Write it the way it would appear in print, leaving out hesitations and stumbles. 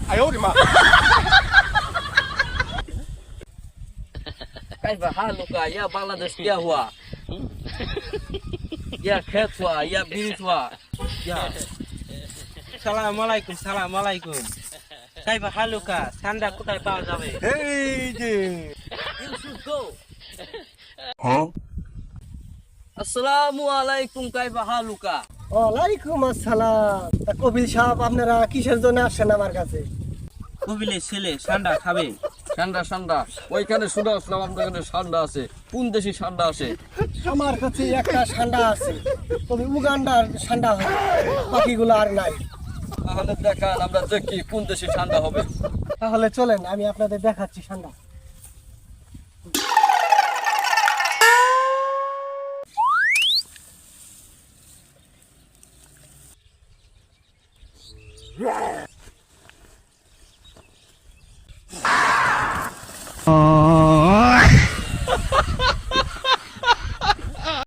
哎呦我的妈！كيف حالك يا بنغلاديش يا هو يا كتوى يا بيتوى يا সালাম আলাইকুম কাইফা হালুকা ঠান্ডা কোথায় পাওয়া যাবে এই যে You should go. Huh? আসসালামু আলাইকুম কাইফা হালুকা ওয়ালাইকুম আসসালাম। তা কবিল সাহেব, আপনারা কিসের জন্য আসছেন আমার কাছে? কবিলের ছেলে ঠান্ডা খাবে ঠান্ডা ওইখানে শুনে আসলাম আপনার এখানে ঠান্ডা আছে কোন দেশি ঠান্ডা আছে আমার কাছে একটা ঠান্ডা আছে, তবে উগান্ডার ঠান্ডা হয়, বাকিগুলো আর নাই। তাহলে দেখান আমরা দেখি কোন দেশি ঠান্ডা হবে তাহলে চলেন, আমি আপনাদের দেখাচ্ছি ঠান্ডা।